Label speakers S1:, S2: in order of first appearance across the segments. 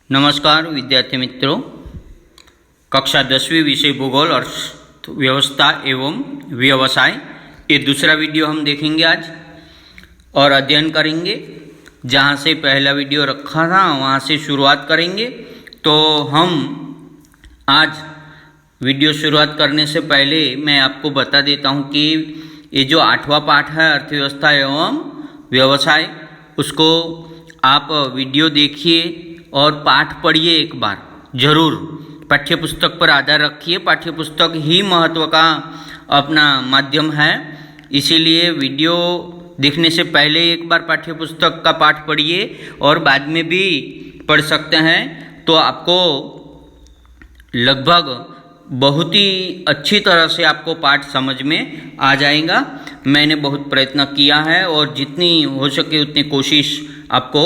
S1: नमस्कार विद्यार्थी मित्रों, कक्षा 10वीं विषय भूगोल अर्थव्यवस्था एवं व्यवसाय ये दूसरा वीडियो हम देखेंगे आज और अध्ययन करेंगे। जहाँ से पहला वीडियो रखा था वहाँ से शुरुआत करेंगे। तो हम आज वीडियो शुरुआत करने से पहले मैं आपको बता देता हूँ कि ये जो 8वां पाठ है अर्थव्यवस्था एवं व्यवसाय, उसको आप वीडियो देखिए और पाठ पढ़िए एक बार जरूर। पाठ्यपुस्तक पर आधार रखिए, पाठ्यपुस्तक ही महत्व का अपना माध्यम है, इसीलिए वीडियो देखने से पहले एक बार पाठ्यपुस्तक का पाठ पढ़िए और बाद में भी पढ़ सकते हैं। तो आपको लगभग बहुत ही अच्छी तरह से आपको पाठ समझ में आ जाएगा। मैंने बहुत प्रयत्न किया है और जितनी हो सके उतनी कोशिश आपको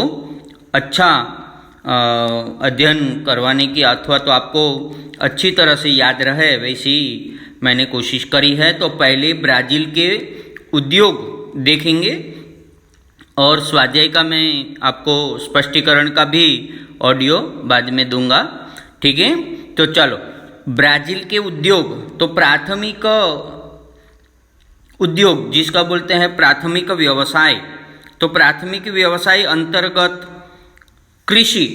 S1: अच्छा अध्ययन करवाने की, अथवा तो आपको अच्छी तरह से याद रहे वैसी मैंने कोशिश करी है। तो पहले ब्राज़ील के उद्योग देखेंगे और स्वाध्याय का मैं आपको स्पष्टीकरण का भी ऑडियो बाद में दूंगा, ठीक है। तो चलो, ब्राज़ील के उद्योग, तो प्राथमिक उद्योग जिसका बोलते हैं प्राथमिक व्यवसाय, तो प्राथमिक व्यवसाय अंतर्गत कृषि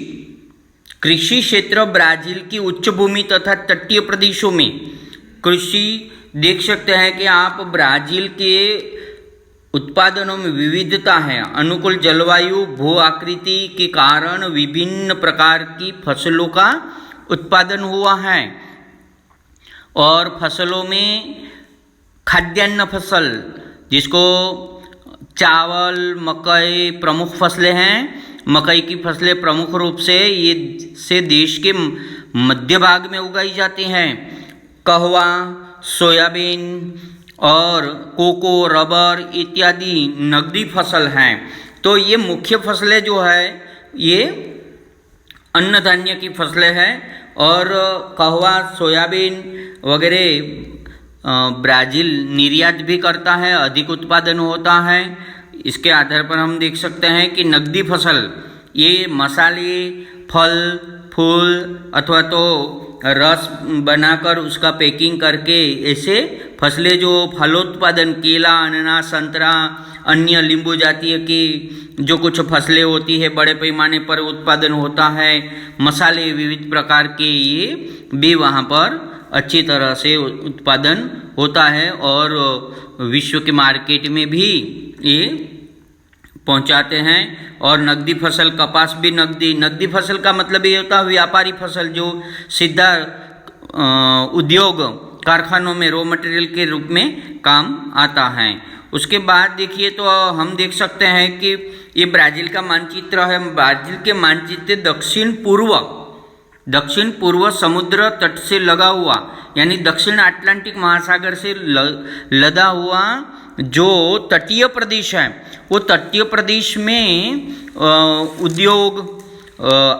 S1: क्षेत्र ब्राज़ील की उच्च भूमि तथा तटीय प्रदेशों में कृषि देख सकते हैं कि आप ब्राज़ील के उत्पादनों में विविधता है। अनुकूल जलवायु, भू आकृति के कारण विभिन्न प्रकार की फसलों का उत्पादन हुआ है और फसलों में खाद्यान्न फसल, जिसको चावल, मकई प्रमुख फसलें हैं। मकई की फसलें प्रमुख रूप से देश के मध्य भाग में उगाई जाती हैं। कहवा, सोयाबीन और कोको, रबर इत्यादि नकदी फसल हैं। तो ये मुख्य फसलें जो है ये अन्न धान्य की फसलें हैं और कहवा, सोयाबीन वगैरह ब्राज़ील निर्यात भी करता है, अधिक उत्पादन होता है। इसके आधार पर हम देख सकते हैं कि नकदी फसल ये मसाले, फल, फूल अथवा तो रस बनाकर उसका पैकिंग करके, ऐसे फसलें जो फलोत्पादन, केला, अनानास, संतरा, अन्य नींबू जातीय की जो कुछ फसलें होती है बड़े पैमाने पर उत्पादन होता है। मसाले विविध प्रकार के ये भी वहाँ पर अच्छी तरह से उत्पादन होता है और विश्व के मार्केट में भी ये पहुंचाते हैं। और नकदी फसल, कपास भी नकदी फसल का मतलब ये होता है व्यापारी फसल, जो सीधा उद्योग कारखानों में रॉ मटेरियल के रूप में काम आता है। उसके बाद देखिए तो हम देख सकते हैं कि ये ब्राज़ील का मानचित्र है। ब्राज़ील के मानचित्र दक्षिण पूर्व समुद्र तट से लगा हुआ, यानी दक्षिण अटलांटिक महासागर से लदा हुआ जो तटीय प्रदेश है, वो तटीय प्रदेश में उद्योग,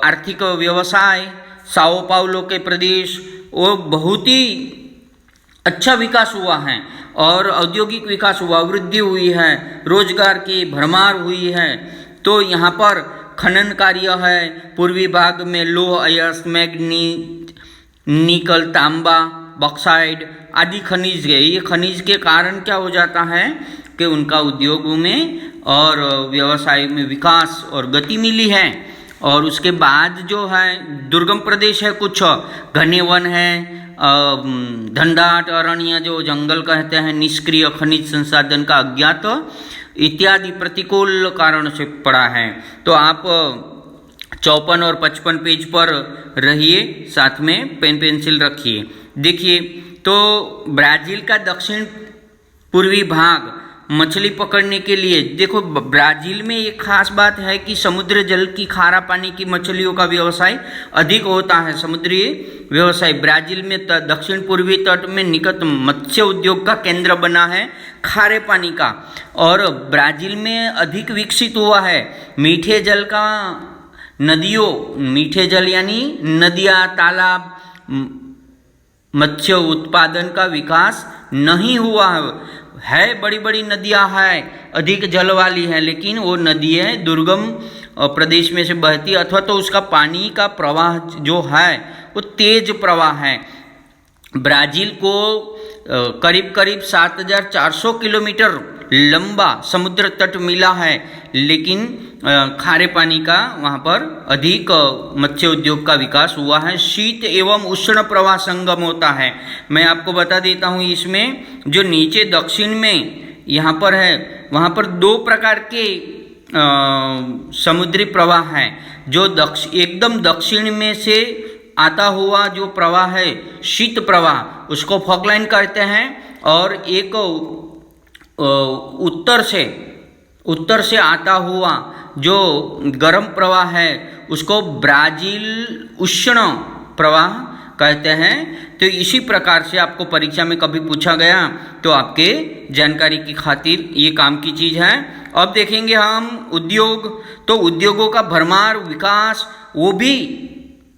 S1: आर्थिक व्यवसाय, साओ पाउलो के प्रदेश, वो बहुत ही अच्छा विकास हुआ है और औद्योगिक विकास हुआ, वृद्धि हुई है, रोजगार की भरमार हुई है। तो यहाँ पर खनन कार्य है। पूर्वी भाग में लोह, अयस्क, मैग्नीज, निकल, तांबा, बॉक्साइड आदि खनिज है। ये खनिज के कारण क्या हो जाता है कि उनका उद्योगों में और व्यवसाय में विकास और गति मिली है। और उसके बाद जो है दुर्गम प्रदेश है, कुछ घने वन है, घनदाट अरण्य जो जंगल कहते हैं, निष्क्रिय खनिज संसाधन का अज्ञात इत्यादि प्रतिकूल कारण से पड़ा है। तो आप 54 और 55 पेज पर रहिए, साथ में पेन पेंसिल रखिए। देखिए तो ब्राज़ील का दक्षिण पूर्वी भाग मछली पकड़ने के लिए, देखो ब्राज़ील में एक खास बात है कि समुद्र जल की खारा पानी की मछलियों का व्यवसाय अधिक होता है। समुद्री व्यवसाय ब्राज़ील में दक्षिण पूर्वी तट में निकट मत्स्य उद्योग का केंद्र बना है, खारे पानी का, और ब्राज़ील में अधिक विकसित हुआ है। मीठे जल का नदियों, मीठे जल यानी नदियाँ, तालाब, मत्स्य उत्पादन का विकास नहीं हुआ है। बड़ी बड़ी नदियाँ हैं, अधिक जल वाली हैं, लेकिन वो नदियाँ दुर्गम प्रदेश में से बहती है, अथवा तो उसका पानी का प्रवाह जो है वो तेज प्रवाह है। ब्राज़ील को करीब करीब 7,400 किलोमीटर लंबा समुद्र तट मिला है, लेकिन खारे पानी का वहाँ पर अधिक मत्स्य उद्योग का विकास हुआ है। शीत एवं उष्ण प्रवाह संगम होता है। मैं आपको बता देता हूँ, इसमें जो नीचे दक्षिण में यहाँ पर है, वहाँ पर 2 प्रकार के समुद्री प्रवाह हैं। जो एकदम दक्षिण में से आता हुआ जो प्रवाह है शीत प्रवाह, उसको फॉकलैंड कहते हैं, और एक उत्तर से आता हुआ जो गर्म प्रवाह है उसको ब्राज़ील उष्ण प्रवाह कहते हैं। तो इसी प्रकार से आपको परीक्षा में कभी पूछा गया तो आपके जानकारी की खातिर ये काम की चीज़ है। अब देखेंगे हम उद्योग। तो उद्योगों का भरमार विकास वो भी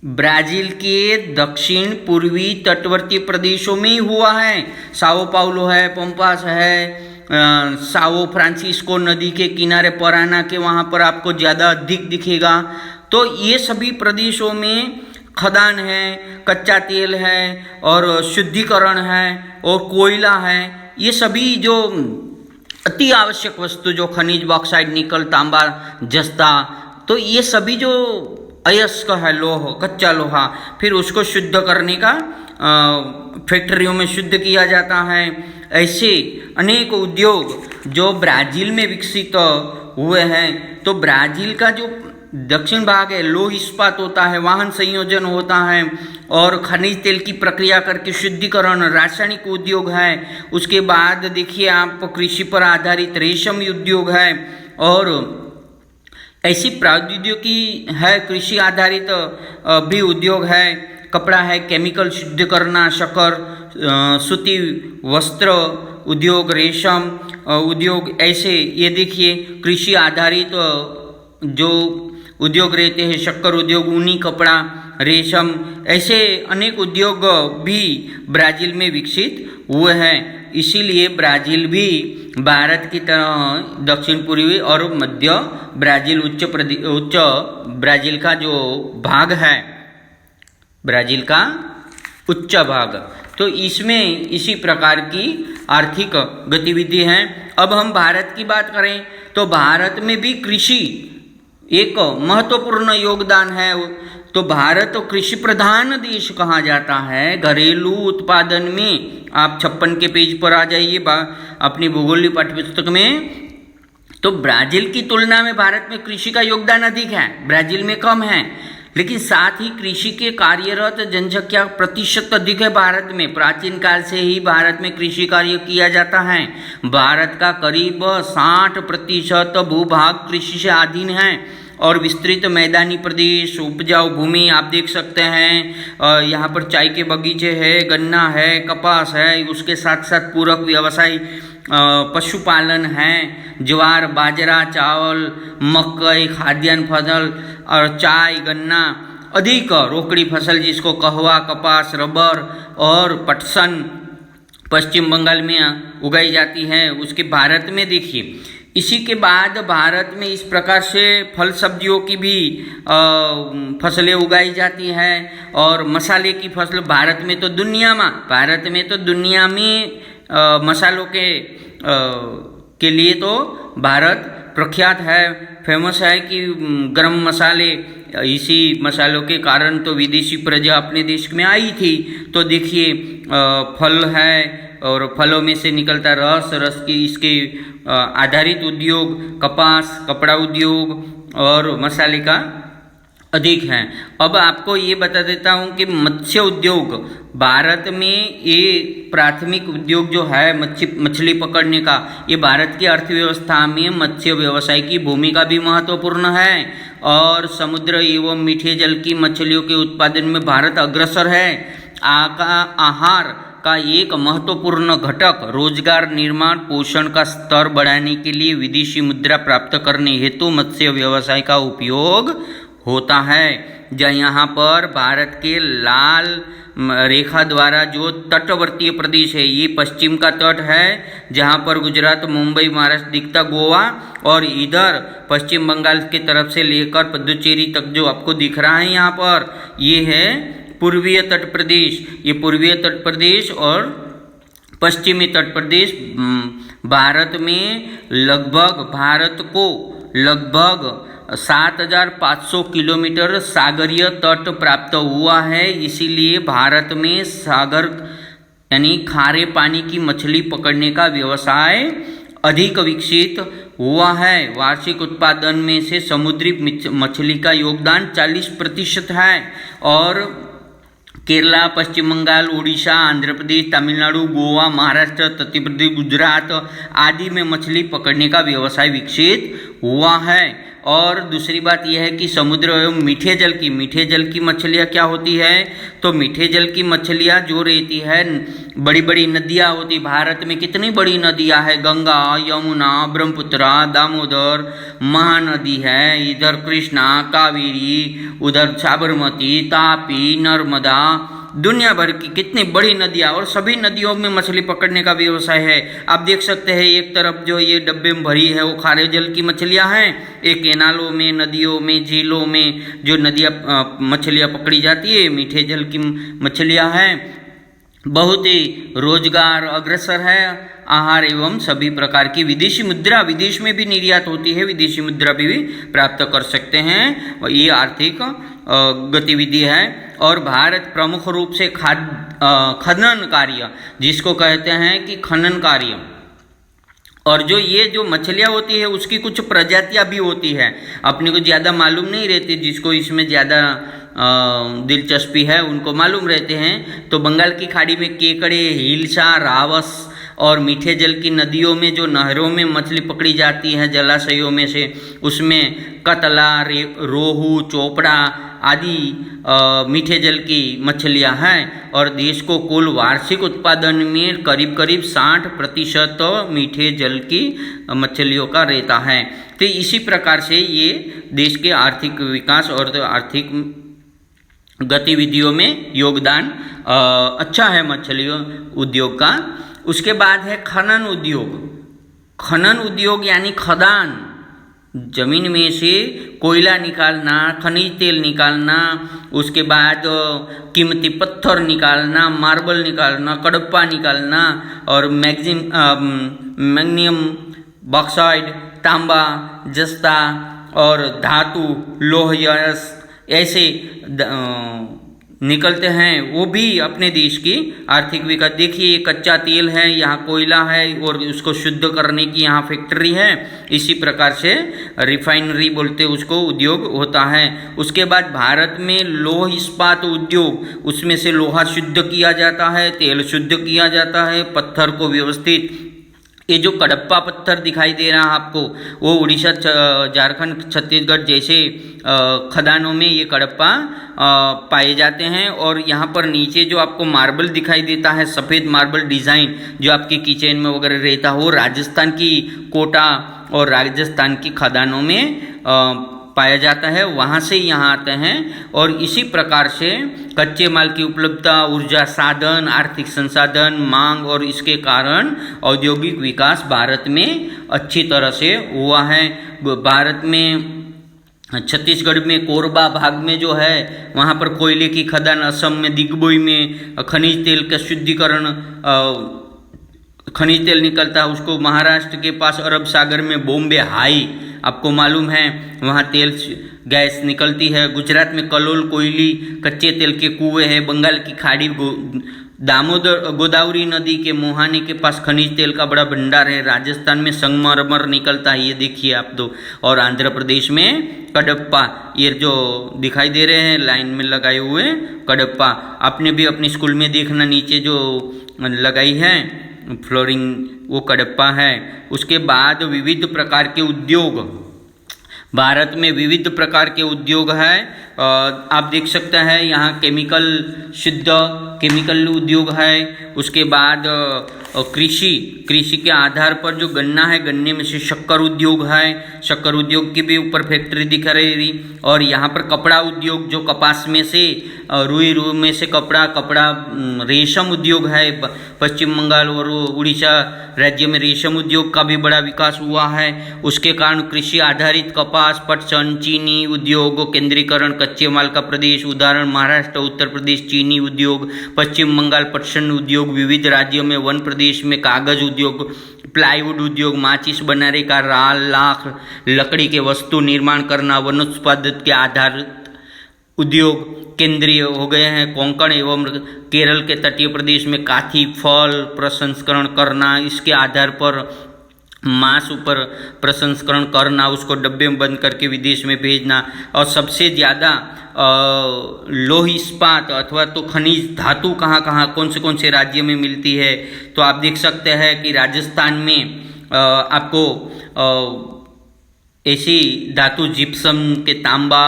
S1: ब्राज़ील के दक्षिण पूर्वी तटवर्ती प्रदेशों में ही हुआ है। साओ पाउलो है, पंपास है, साओ फ्रांसिस्को नदी के किनारे पराना के वहाँ पर आपको ज़्यादा अधिक दिखेगा। तो ये सभी प्रदेशों में खदान है, कच्चा तेल है और शुद्धिकरण है और कोयला है। ये सभी जो अति आवश्यक वस्तु जो खनिज, बॉक्साइट, निकल, तांबा, जस्ता, तो ये सभी जो अयस्क है लोह, कच्चा लोहा, फिर उसको शुद्ध करने का फैक्ट्रियों में शुद्ध किया जाता है। ऐसे अनेक उद्योग जो ब्राज़ील में विकसित हुए हैं। तो ब्राज़ील का जो दक्षिण भाग है लोह इस्पात होता है, वाहन संयोजन होता है और खनिज तेल की प्रक्रिया करके शुद्धिकरण, रासायनिक उद्योग है। उसके बाद देखिए आप कृषि पर आधारित रेशम उद्योग है और ऐसी प्रौद्योगिकी है, कृषि आधारित भी उद्योग है। कपड़ा है, केमिकल शुद्ध करना, शक्कर, सूती वस्त्र उद्योग, रेशम उद्योग, ऐसे ये देखिए कृषि आधारित जो उद्योग रहते हैं, शक्कर उद्योग, ऊनी कपड़ा, रेशम, ऐसे अनेक उद्योग भी ब्राज़ील में विकसित हुए हैं। इसीलिए ब्राज़ील भी भारत की तरह दक्षिण पूर्वी और मध्य ब्राज़ील उच्च ब्राज़ील का जो भाग है, ब्राज़ील का उच्च भाग, तो इसमें इसी प्रकार की आर्थिक गतिविधि हैं। अब हम भारत की बात करें तो भारत में भी कृषि एक महत्वपूर्ण योगदान है। तो भारत तो कृषि प्रधान देश कहा जाता है। घरेलू उत्पादन में आप 56 के पेज पर आ जाइए अपनी भूगोल पाठ्यपुस्तक में। तो ब्राज़ील की तुलना में भारत में कृषि का योगदान अधिक है, ब्राज़ील में कम है। लेकिन साथ ही कृषि के कार्यरत जनसंख्या प्रतिशत अधिक है भारत में। प्राचीन काल से ही भारत में कृषि कार्य किया जाता है। भारत का करीब 60% भूभाग कृषि से अधीन है और विस्तृत मैदानी प्रदेश, उपजाऊ भूमि आप देख सकते हैं। यहाँ पर चाय के बगीचे है, गन्ना है, कपास है, उसके साथ साथ पूरक व्यवसाय पशुपालन है, ज्वार, बाजरा, चावल, मकई, खाद्यान्न फसल और चाय, गन्ना, अधिक रोकड़ी फसल जिसको कहवा, कपास, रबर और पटसन पश्चिम बंगाल में उगाई जाती है। उसके भारत में देखिए, इसी के बाद भारत में इस प्रकार से फल सब्जियों की भी फसलें उगाई जाती हैं और मसाले की फसल भारत में तो दुनिया में मसालों के लिए तो भारत प्रख्यात है, फेमस है कि गरम मसाले, इसी मसालों के कारण तो विदेशी प्रजा अपने देश में आई थी। तो देखिए फल है और फलों में से निकलता रस की इसके आधारित उद्योग कपास, कपड़ा उद्योग और मसाले का अधिक है। अब आपको ये बता देता हूँ कि मत्स्य उद्योग भारत में ये प्राथमिक उद्योग जो है मछली पकड़ने का, ये भारत की अर्थव्यवस्था में मत्स्य व्यवसाय की भूमिका भी महत्वपूर्ण है और समुद्र एवं मीठे जल की मछलियों के उत्पादन में भारत अग्रसर है। आहार का एक महत्वपूर्ण घटक रोजगार निर्माण पोषण का स्तर बढ़ाने के लिए विदेशी मुद्रा प्राप्त करने हेतु मत्स्य व्यवसाय का उपयोग होता है। जहाँ यहाँ पर भारत के लाल रेखा द्वारा जो तटवर्तीय प्रदेश है, ये पश्चिम का तट है जहाँ पर गुजरात, मुंबई, महाराष्ट्र दिखता, गोवा, और इधर पश्चिम बंगाल की तरफ से लेकर पुदुचेरी तक जो आपको दिख रहा है यहाँ पर, ये है पूर्वीय तट प्रदेश। ये पूर्वीय तट प्रदेश और पश्चिमी तट प्रदेश भारत को लगभग 7,500 किलोमीटर सागरीय तट प्राप्त हुआ है। इसीलिए भारत में सागर यानी खारे पानी की मछली पकड़ने का व्यवसाय अधिक विकसित हुआ है। वार्षिक उत्पादन में से समुद्री मछली का योगदान 40% है और केरला, पश्चिम बंगाल, उड़ीसा, आंध्र प्रदेश, तमिलनाडु, गोवा, महाराष्ट्र, छत्तीसगढ़, गुजरात आदि में मछली पकड़ने का व्यवसाय विकसित हुआ है। और दूसरी बात यह है कि समुद्र एवं मीठे जल की मछलियाँ क्या होती है, तो मीठे जल की मछलियाँ जो रहती है, बड़ी बड़ी नदियाँ होती, भारत में कितनी बड़ी नदियाँ है, गंगा, यमुना, ब्रह्मपुत्र, दामोदर, महानदी है, इधर कृष्णा, कावेरी, उधर साबरमती, तापी, नर्मदा, दुनिया भर की कितनी बड़ी नदियाँ, और सभी नदियों में मछली पकड़ने का व्यवसाय है। आप देख सकते हैं एक तरफ जो ये डब्बे में भरी है वो खारे जल की मछलियाँ हैं, एक केनालों में, नदियों में, झीलों में जो नदियाँ मछलियाँ पकड़ी जाती है, मीठे जल की मछलियाँ हैं। बहुत ही रोजगार अग्रसर है, आहार एवं सभी प्रकार की विदेशी मुद्रा विदेश में भी निर्यात होती है, विदेशी मुद्रा भी प्राप्त कर सकते हैं। ये आर्थिक गतिविधि है। और भारत प्रमुख रूप से खनन कार्य, जिसको कहते हैं कि खनन कार्य, और जो ये जो मछलियाँ होती है उसकी कुछ प्रजातियाँ भी होती है, अपने को ज़्यादा मालूम नहीं रहती, जिसको इसमें ज़्यादा दिलचस्पी है उनको मालूम रहते हैं। तो बंगाल की खाड़ी में केकड़े, हिल्सा, रावस और मीठे जल की नदियों में जो नहरों में मछली पकड़ी जाती है, जलाशयों में से, उसमें कतला, रोहू, चोपड़ा आदि मीठे जल की मछलियां हैं। और देश को कुल वार्षिक उत्पादन में करीब करीब 60% मीठे जल की मछलियों का रहता है। तो इसी प्रकार से ये देश के आर्थिक विकास और आर्थिक गतिविधियों में योगदान अच्छा है मछली उद्योग का। उसके बाद है खनन उद्योग। खनन उद्योग यानी खदान, जमीन में से कोयला निकालना, खनिज तेल निकालना, उसके बाद कीमती पत्थर निकालना, मार्बल निकालना, कडप्पा निकालना, और मैग्नीशियम, बॉक्साइड, तांबा, जस्ता और धातु, लोह, ऐसे निकलते हैं, वो भी अपने देश की आर्थिक विकास। देखिए ये कच्चा तेल है, यहाँ कोयला है और उसको शुद्ध करने की यहाँ फैक्ट्री है। इसी प्रकार से रिफाइनरी बोलते उसको उद्योग होता है। उसके बाद भारत में लौह इस्पात उद्योग, उसमें से लोहा शुद्ध किया जाता है, तेल शुद्ध किया जाता है, पत्थर को व्यवस्थित, ये जो कडप्पा पत्थर दिखाई दे रहा है आपको, वो उड़ीसा, झारखंड, छत्तीसगढ़ जैसे खदानों में ये कडप्पा पाए जाते हैं। और यहाँ पर नीचे जो आपको मार्बल दिखाई देता है, सफ़ेद मार्बल डिज़ाइन जो आपके किचन में वगैरह रहता हो, राजस्थान की कोटा और राजस्थान की खदानों में पाया जाता है, वहाँ से यहाँ आते हैं। और इसी प्रकार से कच्चे माल की उपलब्धता, ऊर्जा साधन, आर्थिक संसाधन, मांग और इसके कारण औद्योगिक विकास भारत में अच्छी तरह से हुआ है। भारत में छत्तीसगढ़ में कोरबा भाग में जो है वहाँ पर कोयले की खदान, असम में दिग्बोई में खनिज तेल का शुद्धिकरण, खनिज तेल निकलता है, उसको महाराष्ट्र के पास अरब सागर में बॉम्बे हाई, आपको मालूम है वहाँ तेल गैस निकलती है। गुजरात में कलोल कोयली कच्चे तेल के कुएं हैं। बंगाल की खाड़ी, दामोदर, गोदावरी नदी के मुहाने के पास खनिज तेल का बड़ा भंडार है। राजस्थान में संगमरमर निकलता है, ये देखिए आप तो। और आंध्र प्रदेश में कडप्पा, ये जो दिखाई दे रहे हैं लाइन में लगाए हुए कडप्पा, आपने भी अपने स्कूल में देखना, नीचे जो लगाई है फ्लोरिंग, वो कडप्पा है। उसके बाद विविध प्रकार के उद्योग, भारत में विविध प्रकार के उद्योग है। आप देख सकते हैं यहाँ केमिकल, शुद्ध केमिकल उद्योग है। उसके बाद कृषि के आधार पर जो गन्ना है, गन्ने में से शक्कर उद्योग है, शक्कर उद्योग की भी ऊपर फैक्ट्री दिख रही। और यहाँ पर कपड़ा उद्योग, जो कपास में से रुई में से कपड़ा रेशम उद्योग है। पश्चिम बंगाल और उड़ीसा राज्य में रेशम उद्योग का भी बड़ा विकास हुआ है। उसके कारण कृषि आधारित कपास, पटसन, चीनी उद्योग, केंद्रीकरण, कच्चे माल का प्रदेश, उदाहरण महाराष्ट्र, उत्तर प्रदेश चीनी उद्योग, पश्चिम बंगाल पटसन उद्योग, विविध राज्यों में वन प्रदेश में कागज उद्योग, प्लाईवुड उद्योग, माचिस बनाने का राल, लाख, लकड़ी के वस्तु निर्माण करना, वनोत्पादन के आधारित उद्योग केंद्रीय हो गए हैं। कोंकण एवं केरल के तटीय प्रदेश में काफी फल प्रसंस्करण करना, इसके आधार पर मांस ऊपर प्रसंस्करण करना, उसको डब्बे में बंद करके विदेश में भेजना। और सबसे ज़्यादा लौह इस्पात अथवा तो खनिज धातु कहाँ कौन से राज्य में मिलती है, तो आप देख सकते हैं कि राजस्थान में आपको ऐसी धातु जिप्सम के तांबा,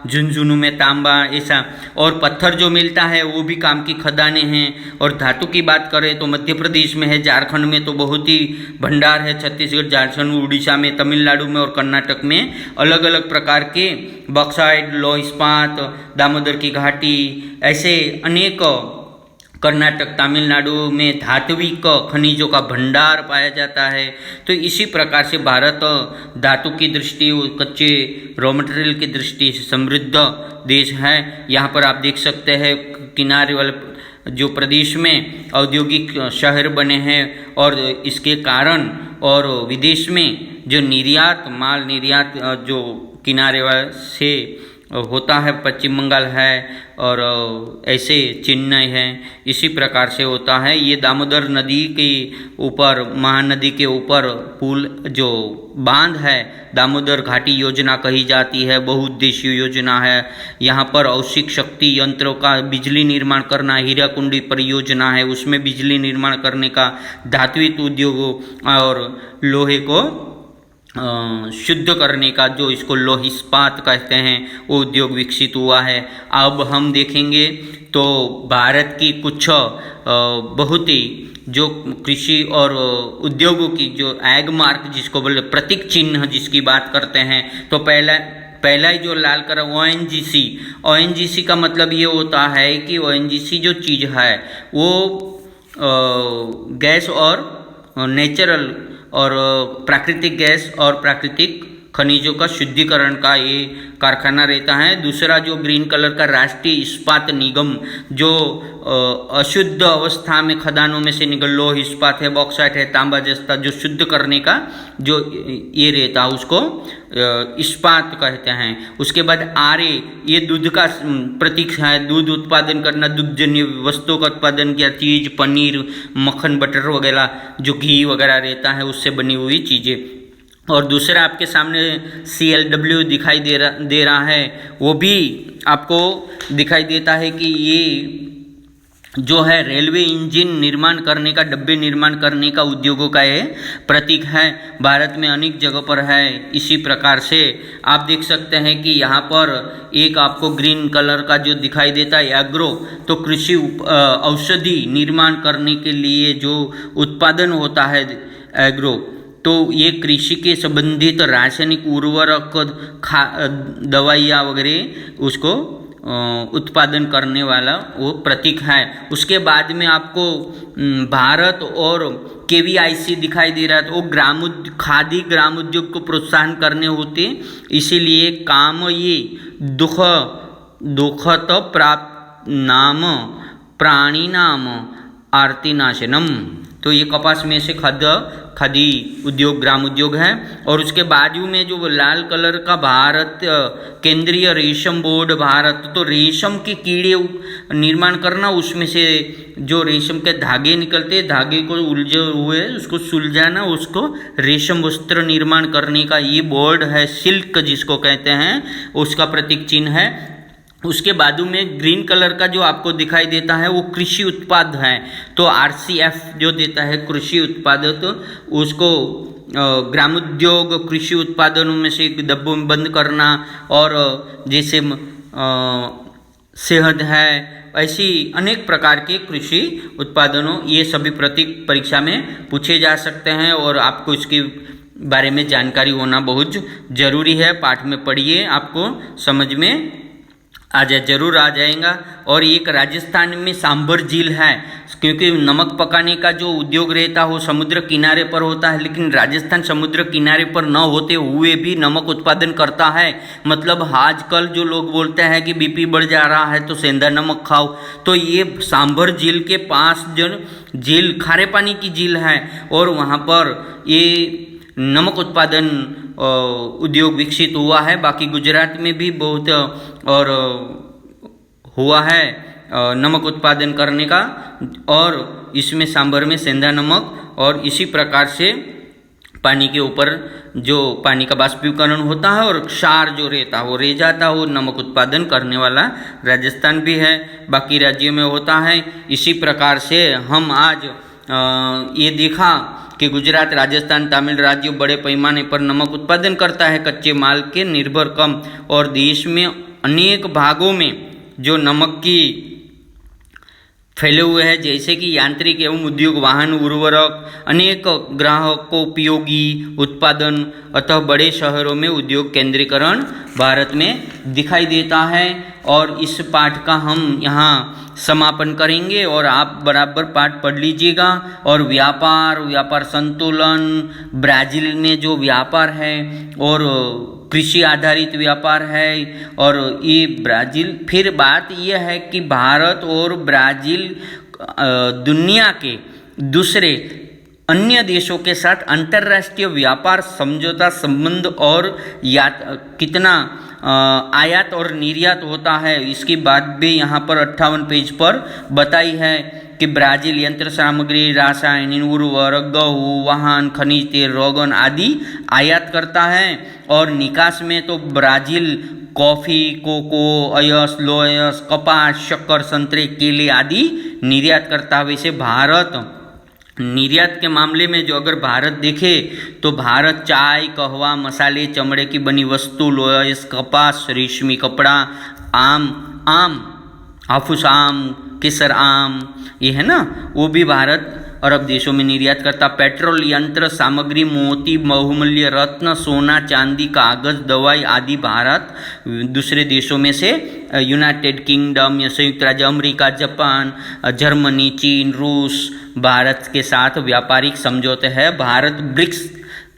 S1: झुंझुनू में तांबा ऐसा, और पत्थर जो मिलता है वो भी काम की खदानें हैं। और धातु की बात करें तो मध्य प्रदेश में है, झारखंड में तो बहुत ही भंडार है, छत्तीसगढ़, झारखंड, उड़ीसा में, तमिलनाडु में और कर्नाटक में अलग अलग प्रकार के बॉक्साइट, लौह इस्पात, दामोदर की घाटी, ऐसे अनेक, कर्नाटक, तमिलनाडु में धात्विक खनिजों का भंडार पाया जाता है। तो इसी प्रकार से भारत धातु की दृष्टि, कच्चे रॉ मटेरियल की दृष्टि से समृद्ध देश है। यहाँ पर आप देख सकते हैं किनारे वाले जो प्रदेश में औद्योगिक शहर बने हैं, और इसके कारण और विदेश में जो निर्यात, माल निर्यात जो किनारे वाले से होता है, पश्चिम बंगाल है और ऐसे चेन्नई है, इसी प्रकार से होता है। ये दामोदर नदी के ऊपर, महानदी के ऊपर पुल जो बांध है, दामोदर घाटी योजना कही जाती है, बहुउद्देशीय योजना है। यहाँ पर औष्णिक शक्ति यंत्रों का बिजली निर्माण करना, हीराकुंडी परियोजना है, उसमें बिजली निर्माण करने का, धात्विक उद्योग और लोहे को शुद्ध करने का, जो इसको लौह इस्पात कहते हैं, वो उद्योग विकसित हुआ है। अब हम देखेंगे तो भारत की कुछ बहुत ही जो कृषि और उद्योगों की जो एग मार्क जिसको बोले, प्रतीक चिन्ह जिसकी बात करते हैं, तो पहला ही जो लाल कलर ONGC का मतलब ये होता है कि ONGC जो चीज़ है वो गैस और नेचुरल और प्राकृतिक गैस और प्राकृतिक खनिजों का शुद्धिकरण का ये कारखाना रहता है। दूसरा जो ग्रीन कलर का राष्ट्रीय इस्पात निगम, जो अशुद्ध अवस्था में खदानों में से निकल लौह इस्पात है, बॉक्साइट है, तांबा जस्ता, जो शुद्ध करने का जो ये रहता है उसको इस्पात कहते हैं। उसके बाद आरे, ये दूध का प्रतीक है, दूध उत्पादन करना, दुग्धजन्य वस्तुओं का उत्पादन किया, चीज़, पनीर, मक्खन, बटर वगैरह, जो घी वगैरह रहता है उससे बनी हुई चीज़ें। और दूसरा आपके सामने CLW दिखाई दे रहा है, वो भी आपको दिखाई देता है कि ये जो है रेलवे इंजन निर्माण करने का, डब्बे निर्माण करने का उद्योगों का ये प्रतीक है। भारत में अनेक जगह पर है। इसी प्रकार से आप देख सकते हैं कि यहाँ पर एक आपको ग्रीन कलर का जो दिखाई देता है एग्रो, तो कृषि औषधि निर्माण करने के लिए जो उत्पादन होता है एग्रो, तो ये कृषि के संबंधित रासायनिक उर्वरक, दवाइयाँ वगैरह उसको उत्पादन करने वाला वो प्रतीक है। उसके बाद में आपको भारत और KVIC दिखाई दे रहा है, तो वो खादी ग्राम उद्योग को प्रोत्साहन करने होते, इसीलिए काम ये दुखत प्राप्त नाम प्राणी नाम आरती नाशनम, तो ये कपास में से खादी उद्योग, ग्राम उद्योग है। और उसके बाजू में जो लाल कलर का भारत केंद्रीय रेशम बोर्ड भारत, तो रेशम के कीड़े निर्माण करना, उसमें से जो रेशम के धागे निकलते, धागे को उलझे हुए उसको सुलझाना, उसको रेशम वस्त्र निर्माण करने का ये बोर्ड है, सिल्क जिसको कहते हैं, उसका प्रतीक चिन्ह है। उसके बाजू में ग्रीन कलर का जो आपको दिखाई देता है वो कृषि उत्पाद है, तो RCF जो देता है कृषि उत्पाद, तो उसको ग्रामोद्योग कृषि उत्पादनों में से डब्बों में बंद करना, और जैसे शहद है, ऐसी अनेक प्रकार के कृषि उत्पादनों, ये सभी प्रतीक परीक्षा में पूछे जा सकते हैं और आपको इसके बारे में जानकारी होना बहुत ज़रूरी है। पाठ में पढ़िए, आपको समझ में जरूर आ जाएगा। और एक राजस्थान में सांभर झील है, क्योंकि नमक पकाने का जो उद्योग रहता है वो समुद्र किनारे पर होता है, लेकिन राजस्थान समुद्र किनारे पर न होते हुए भी नमक उत्पादन करता है। मतलब आजकल जो लोग बोलते हैं कि बीपी बढ़ जा रहा है तो सेंधा नमक खाओ, तो ये सांभर झील के पास जो झील खारे पानी की झील है और वहाँ पर ये नमक उत्पादन उद्योग विकसित हुआ है। बाकी गुजरात में भी बहुत और हुआ है नमक उत्पादन करने का, और इसमें सांभर में सेंधा नमक, और इसी प्रकार से पानी के ऊपर जो पानी का बाष्पीकरण होता है और क्षार जो रहता है वो रह जाता है, वो नमक उत्पादन करने वाला राजस्थान भी है, बाकी राज्यों में होता है। इसी प्रकार से हम आज ये देखा कि गुजरात, राजस्थान, तमिल राज्य बड़े पैमाने पर नमक उत्पादन करता है, कच्चे माल के निर्भर कम, और देश में अनेक भागों में जो नमक की फैले हुए हैं, जैसे कि यांत्रिक एवं उद्योग, वाहन, उर्वरक, अनेक ग्राहकोपयोगी उत्पादन, अतः बड़े शहरों में उद्योग केंद्रीकरण भारत में दिखाई देता है। और इस पाठ का हम यहाँ समापन करेंगे और आप बराबर पाठ पढ़ लीजिएगा। और व्यापार संतुलन, ब्राज़ील में जो व्यापार है और कृषि आधारित व्यापार है, और ये ब्राज़ील, फिर बात यह है कि भारत और ब्राज़ील दुनिया के दूसरे अन्य देशों के साथ अंतर्राष्ट्रीय व्यापार समझौता संबंध और कितना आयात और निर्यात होता है, इसकी बात भी यहाँ पर 58 पेज पर बताई है कि ब्राज़ील यंत्र सामग्री, रासायनिक उर्वरक, गेहूं, वाहन, खनिज तेल, रोगन आदि आयात करता है। और निकास में तो ब्राज़ील कॉफ़ी, कोको, अयस, लोयस, कपास, शक्कर, संतरे, केले आदि निर्यात करता है। वैसे भारत निर्यात के मामले में जो अगर भारत देखे तो भारत चाय, कहवा, मसाले, चमड़े की बनी वस्तु, लोयस, कपास, रेशमी कपड़ा, आम, हाफूस आम, केसर आम, ये है ना, वो भी भारत अरब देशों में निर्यात करता। पेट्रोल, यंत्र सामग्री, मोती, बहुमूल्य रत्न, सोना, चांदी, कागज, दवाई आदि भारत दूसरे देशों में से यूनाइटेड किंगडम या संयुक्त राज्य अमेरिका, जापान, जर्मनी, चीन, रूस भारत के साथ व्यापारिक समझौते हैं। भारत ब्रिक्स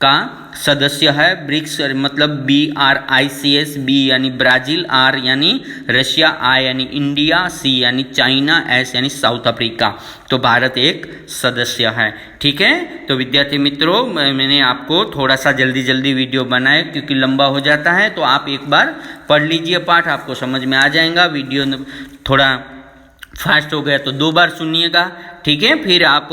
S1: का सदस्य है। ब्रिक्स मतलब BRICS, B यानी ब्राज़ील, R यानी रशिया, I यानी इंडिया, C यानी चाइना, S यानी साउथ अफ्रीका। तो भारत एक सदस्य है। ठीक है, तो विद्यार्थी मित्रों, मैंने आपको थोड़ा सा जल्दी वीडियो बनाया क्योंकि लंबा हो जाता है, तो आप एक बार पढ़ लीजिए पाठ, आपको समझ में आ जाएगा। वीडियो थोड़ा फास्ट हो गया तो 2 बार सुनिएगा। ठीक है, फिर आप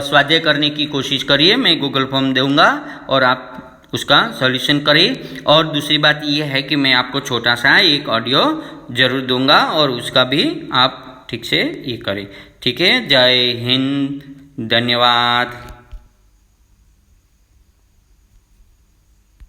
S1: स्वाध्याय करने की कोशिश करिए, मैं गूगल फॉर्म दूंगा और आप उसका सॉल्यूशन करिए। और दूसरी बात यह है कि मैं आपको छोटा सा एक ऑडियो जरूर दूंगा और उसका भी आप ठीक से ये करें। ठीक है, जय हिंद, धन्यवाद।